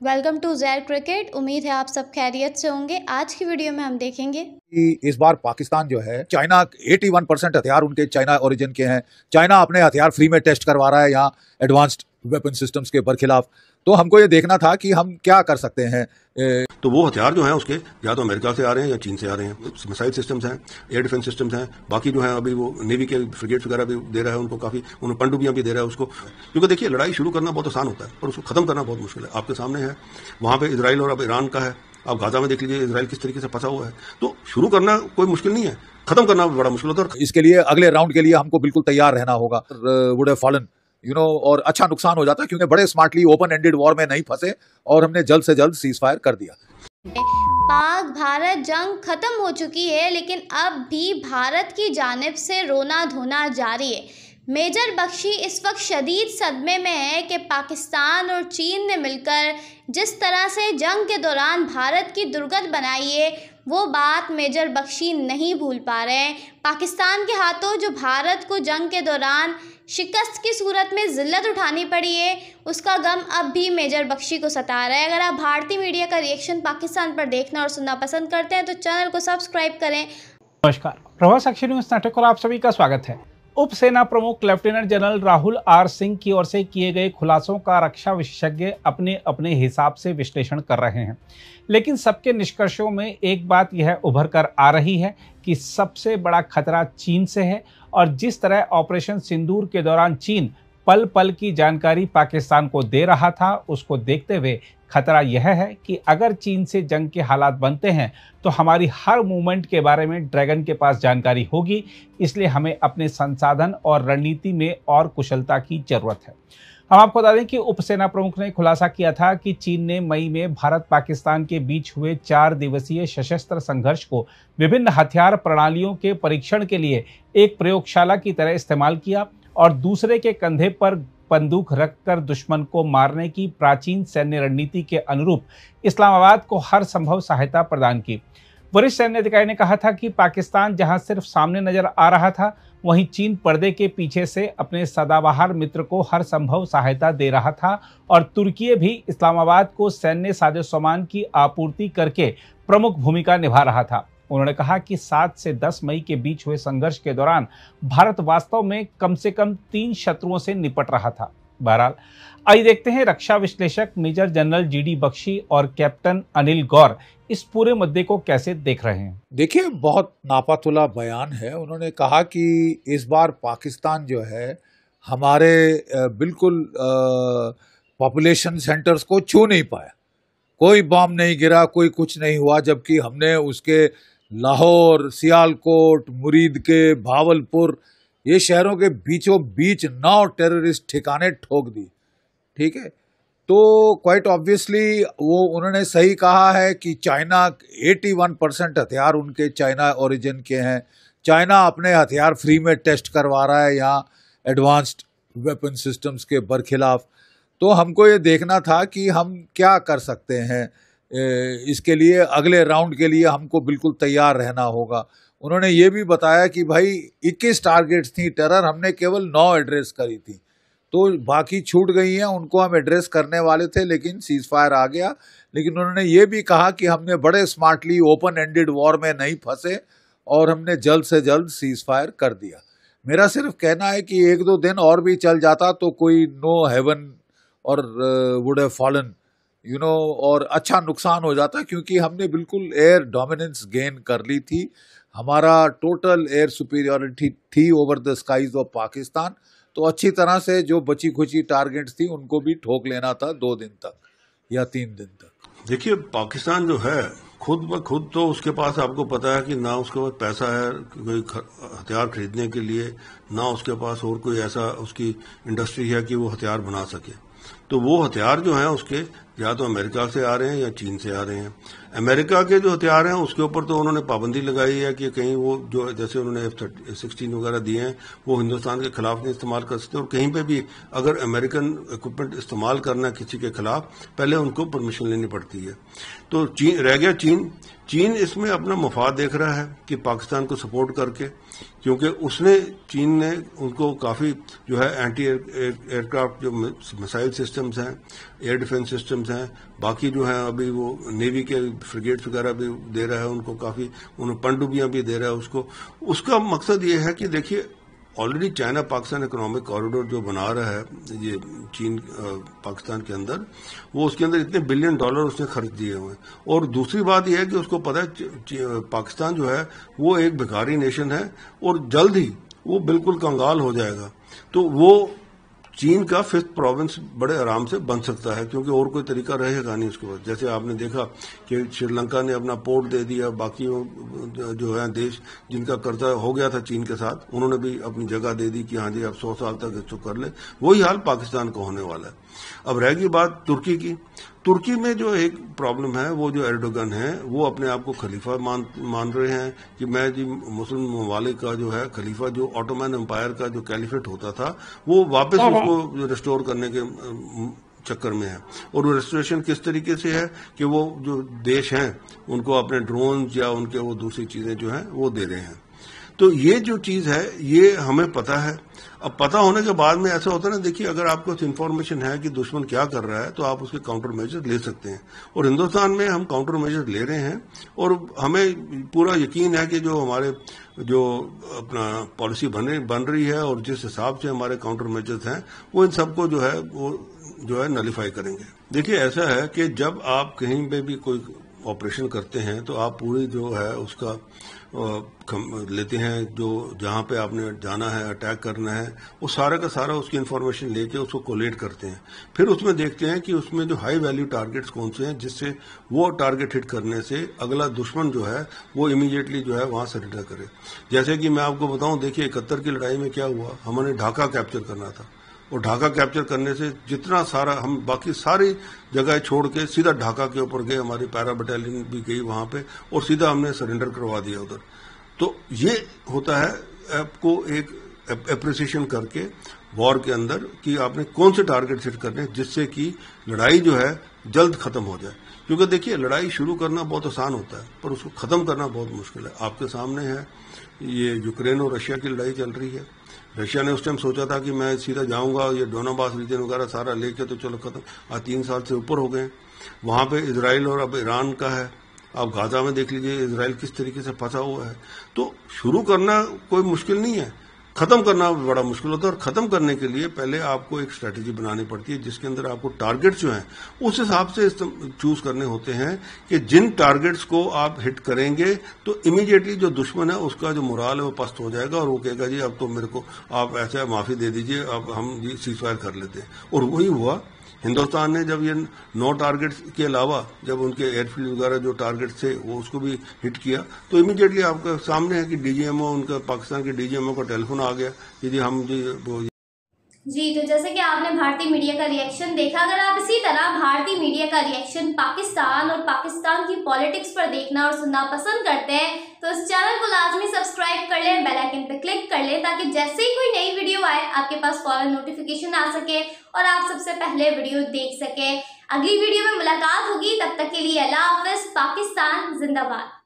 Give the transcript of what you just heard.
Welcome to ज़ेर cricket. उम्मीद है आप सब खैरियत से होंगे। आज की वीडियो में हम देखेंगे कि इस बार पाकिस्तान जो है, चाइना 81% हथियार उनके चाइना ओरिजिन के हैं। चाइना अपने हथियार फ्री में टेस्ट करवा रहा है यहाँ एडवांस्ड वेपन सिस्टम्स के बरखिलाफ। तो हमको ये देखना था कि हम क्या कर सकते हैं। तो वो हथियार जो हैं उसके या तो अमेरिका से आ रहे हैं या चीन से आ रहे हैं। मिसाइल सिस्टम्स हैं, एयर डिफेंस सिस्टम्स हैं, बाकी जो है अभी वो नेवी के फ्रिगेट वगैरह भी दे रहा है उनको, काफी उन्हें पनडुब्बियां भी दे रहा है उसको। क्योंकि देखिए, लड़ाई शुरू करना बहुत आसान होता है पर उसको खत्म करना बहुत मुश्किल है। आपके सामने है, वहां पे इजराइल और अब ईरान का है। आप गाजा में देख लीजिए इजराइल किस तरीके से फंसा हुआ है। तो शुरू करना कोई मुश्किल नहीं है, खत्म करना बड़ा मुश्किल होता है। इसके लिए अगले राउंड के लिए हमको बिल्कुल तैयार रहना होगा। वुड हैव फॉलन और अच्छा नुकसान हो जाता है क्योंकि बड़े स्मार्टली ओपन एंडेड वॉर में नहीं फंसे और हमने जल्द से जल्द सीज फायर कर दिया। पाक भारत जंग खत्म हो चुकी है, लेकिन अब भी भारत की जानिब से रोना धोना जारी है। मेजर बख्शी इस वक्त शदीद सदमे में है कि पाकिस्तान और चीन ने मिलकर जिस तरह से जंग के दौरान भारत की दुर्गत बनाई है, वो बात मेजर बख्शी नहीं भूल पा रहे हैं। पाकिस्तान के हाथों जो भारत को जंग के दौरान शिकस्त की सूरत में ज़िल्लत उठानी पड़ी है, उसका गम अब भी मेजर बख्शी को सता रहा है। अगर आप भारतीय मीडिया का रिएक्शन पाकिस्तान पर देखना और सुनना पसंद करते हैं तो चैनल को सब्सक्राइब करें। नमस्कार, प्रभात साक्षी न्यूज़ नाटक पर आप सभी का स्वागत है। उप सेना प्रमुख lieutenant general Rahul R Singh की ओर से किए गए खुलासों का रक्षा विशेषज्ञ अपने अपने हिसाब से विश्लेषण कर रहे हैं, लेकिन सबके निष्कर्षों में एक बात यह उभर कर आ रही है कि सबसे बड़ा खतरा चीन से है और जिस तरह ऑपरेशन सिंदूर के दौरान चीन पल पल की जानकारी पाकिस्तान को दे रहा था, उसको देखते हुए खतरा यह है कि अगर चीन से जंग के हालात बनते हैं तो हमारी हर मूवमेंट के बारे में ड्रैगन के पास जानकारी होगी। इसलिए हमें अपने संसाधन और रणनीति में और कुशलता की जरूरत है। हम आपको बता दें कि उप सेना प्रमुख ने खुलासा किया था कि चीन ने मई में भारत पाकिस्तान के बीच हुए 4 दिवसीय सशस्त्र संघर्ष को विभिन्न हथियार प्रणालियों के परीक्षण के लिए एक प्रयोगशाला की तरह इस्तेमाल किया और दूसरे के कंधे पर बंदूक रखकर दुश्मन को मारने की प्राचीन सैन्य रणनीति के अनुरूप इस्लामाबाद को हर संभव सहायता प्रदान की। वरिष्ठ सैन्य अधिकारी ने कहा था कि पाकिस्तान जहां सिर्फ सामने नजर आ रहा था, वहीं चीन पर्दे के पीछे से अपने सदाबहार मित्र को हर संभव सहायता दे रहा था और तुर्की भी इस्लामाबाद को सैन्य साजोसामान की आपूर्ति करके प्रमुख भूमिका निभा रहा था। उन्होंने कहा कि 7 से 10 मई के बीच हुए संघर्ष के दौरान भारत वास्तव में कम से कम 3 शत्रुओं से निपट रहा था। बहरहाल, आइए देखते हैं रक्षा विश्लेषक मेजर जनरल जीडी बख्शी और कैप्टन अनिल गौर इस पूरे मुद्दे को कैसे देख रहे हैं। देखिए, बहुत नापातुला बयान है। उन्होंने कहा कि इस बार पाकिस्तान जो है हमारे बिल्कुल पॉपुलेशन सेंटर्स को छू नहीं पाया, कोई बम नहीं गिरा, कोई कुछ नहीं हुआ, जबकि हमने उसके लाहौर, सियालकोट, मुरीद के, भावलपुर ये शहरों के बीचों बीच 9 टेररिस्ट ठिकाने ठोक दी। ठीक है, तो क्वाइट ऑब्वियसली वो उन्होंने सही कहा है कि चाइना 81% हथियार उनके चाइना ओरिजिन के हैं। चाइना अपने हथियार फ्री में टेस्ट करवा रहा है यहाँ एडवांस्ड वेपन सिस्टम्स के बरखिलाफ। तो हमको ये देखना था कि हम क्या कर सकते हैं। इसके लिए अगले राउंड के लिए हमको बिल्कुल तैयार रहना होगा। उन्होंने ये भी बताया कि भाई 21 टारगेट्स थी टेरर, हमने केवल 9 एड्रेस करी थी, तो बाकी छूट गई हैं, उनको हम एड्रेस करने वाले थे लेकिन सीज फायर आ गया। लेकिन उन्होंने ये भी कहा कि हमने बड़े स्मार्टली ओपन एंडेड वॉर में नहीं फंसे और हमने जल्द से जल्द सीज फायर कर दिया। मेरा सिर्फ कहना है कि 1-2 दिन और भी चल जाता तो कोई नो हेवन और वुड हैव फॉलन और अच्छा नुकसान हो जाता, क्योंकि हमने बिल्कुल एयर डोमिनेंस गेन कर ली थी। हमारा टोटल एयर सुपीरियरिटी थी over the skies of Pakistan. तो अच्छी तरह से जो बची खुची टारगेट्स थी उनको भी ठोक लेना था 2 दिन तक या 3 दिन तक। देखिए, पाकिस्तान जो है खुद ब खुद तो उसके पास आपको पता है कि ना उसके पास पैसा है कोई हथियार खरीदने के लिए, ना उसके पास और कोई ऐसा उसकी इंडस्ट्री है कि वो हथियार बना सके। तो वो हथियार जो हैं उसके या तो अमेरिका से आ रहे हैं या चीन से आ रहे हैं। अमेरिका के जो हथियार हैं उसके ऊपर तो उन्होंने पाबंदी लगाई है कि कहीं वो जो जैसे उन्होंने F-16 वगैरह दिए हैं वो हिंदुस्तान के खिलाफ नहीं इस्तेमाल कर सकते, और कहीं पे भी अगर अमेरिकन इक्विपमेंट इस्तेमाल करना है किसी के खिलाफ, पहले उनको परमिशन लेनी पड़ती है। तो रह गया चीन। चीन इसमें अपना मुफाद देख रहा है कि पाकिस्तान को सपोर्ट करके क्योंकि उसने चीन ने उनको काफ़ी जो है एंटी एयरक्राफ्ट जो मिसाइल सिस्टम्स हैं, एयर डिफेंस सिस्टम्स हैं, बाकी जो है अभी वो नेवी के फ्रिगेट्स वगैरह भी दे रहा है उनको, काफ़ी उन्हें पनडुब्बियां भी दे रहा है उसको। उसका मकसद ये है कि देखिए already China Pakistan economic corridor जो बना रहा है ये चीन पाकिस्तान के अंदर, वो उसके अंदर इतने बिलियन डॉलर उसने खर्च दिए हुए हैं। और दूसरी बात यह है कि उसको पता है पाकिस्तान जो है वो एक भिखारी नेशन है और जल्द ही वो बिल्कुल कंगाल हो जाएगा। तो वो चीन का 5th प्रोविंस बड़े आराम से बन सकता है, क्योंकि और कोई तरीका रहेगा नहीं उसके बाद। जैसे आपने देखा कि श्रीलंका ने अपना पोर्ट दे दिया, बाकी जो है देश जिनका कर्जा हो गया था चीन के साथ, उन्होंने भी अपनी जगह दे दी कि हाँ जी अब 100 साल तक इसको कर ले। वही हाल पाकिस्तान का होने वाला है। अब रहेगी बात तुर्की की। तुर्की में जो एक प्रॉब्लम है वो जो एर्डोगन है वो अपने आप को खलीफा मान रहे हैं कि मैं जी मुस्लिम ममालिक का जो है खलीफा, जो ऑटोमन एम्पायर का जो कैलिफेट होता था वो वापस उसको रिस्टोर करने के चक्कर में है। और वो रेस्टोरेशन किस तरीके से है कि वो जो देश हैं उनको अपने ड्रोन या उनके वो दूसरी चीजें जो हैं वो दे रहे हैं। तो ये जो चीज है ये हमें पता है। अब पता होने के बाद में ऐसा होता है ना, देखिए अगर आपको इन्फॉर्मेशन है कि दुश्मन क्या कर रहा है तो आप उसके काउंटर मेजर ले सकते हैं। और हिंदुस्तान में हम काउंटर मेजर ले रहे हैं और हमें पूरा यकीन है कि जो हमारे जो अपना पॉलिसी बन रही है और जिस हिसाब से हमारे काउंटर मेजर्स हैं वो इन सबको जो है वो जो है नलिफाई करेंगे। देखिए ऐसा है कि जब आप कहीं पे भी कोई ऑपरेशन करते हैं तो आप पूरी जो है उसका लेते हैं, जो जहां पे आपने जाना है अटैक करना है वो सारा का सारा उसकी इन्फॉर्मेशन लेके उसको कोलेट करते हैं। फिर उसमें देखते हैं कि उसमें जो हाई वैल्यू टारगेट्स कौन से हैं जिससे वो टारगेट हिट करने से अगला दुश्मन जो है वो इमीडिएटली जो है वहां सरेंडर करे। जैसे कि मैं आपको बताऊं, देखिए 71 की लड़ाई में क्या हुआ, हमने ढाका कैप्चर करना था और ढाका कैप्चर करने से जितना सारा हम बाकी सारी जगह छोड़ के सीधा ढाका के ऊपर गए, हमारी पैरा बटालियन भी गई वहां पे और सीधा हमने सरेंडर करवा दिया उधर। तो ये होता है आपको एक एप्रिसिएशन करके वॉर के अंदर कि आपने कौन से टारगेट सेट करने जिससे कि लड़ाई जो है जल्द खत्म हो जाए। क्योंकि देखिए लड़ाई शुरू करना बहुत आसान होता है पर उसको खत्म करना बहुत मुश्किल है। आपके सामने है ये यूक्रेन और रशिया की लड़ाई चल रही है। रशिया ने उस टाइम सोचा था कि मैं सीधा जाऊंगा ये डोनाबास रीजन वगैरह सारा लेके तो चलो खत्म, आज 3 साल से ऊपर हो गए। वहां पे इजराइल और अब ईरान का है। आप गाजा में देख लीजिए इजराइल किस तरीके से फंसा हुआ है। तो शुरू करना कोई मुश्किल नहीं है, खत्म करना बड़ा मुश्किल होता है। और खत्म करने के लिए पहले आपको एक स्ट्रेटेजी बनानी पड़ती है जिसके अंदर आपको टारगेट्स जो हैं उस हिसाब से चूज करने होते हैं कि जिन टारगेट्स को आप हिट करेंगे तो इमीडिएटली जो दुश्मन है उसका जो मोराल है वो पस्त हो जाएगा और वो कहेगा जी अब तो मेरे को आप ऐसा माफी दे दीजिए, अब हम जी सीजफायर कर लेते हैं। और वही हुआ। हिंदुस्तान ने जब ये 9 टारगेट्स के अलावा जब उनके एयरफील्ड वगैरह जो टारगेट थे वो उसको भी हिट किया तो इमीडिएटली आपके सामने है कि डीजीएमओ उनका पाकिस्तान के डीजीएमओ का टेलीफोन आ गया कि जी हम जी। तो जैसे कि आपने भारतीय मीडिया का रिएक्शन देखा, अगर आप इसी तरह भारतीय मीडिया का रिएक्शन पाकिस्तान और पाकिस्तान की पॉलिटिक्स पर देखना और सुनना पसंद करते हैं तो इस चैनल को लाजमी सब्सक्राइब कर लें, बेल आइकन पर क्लिक कर लें ताकि जैसे ही कोई नई वीडियो आए आपके पास फौरन नोटिफिकेशन आ सके और आप सबसे पहले वीडियो देख सकें। अगली वीडियो में मुलाकात होगी, तब तक के लिए अल्लाह हाफिज। पाकिस्तान जिंदाबाद।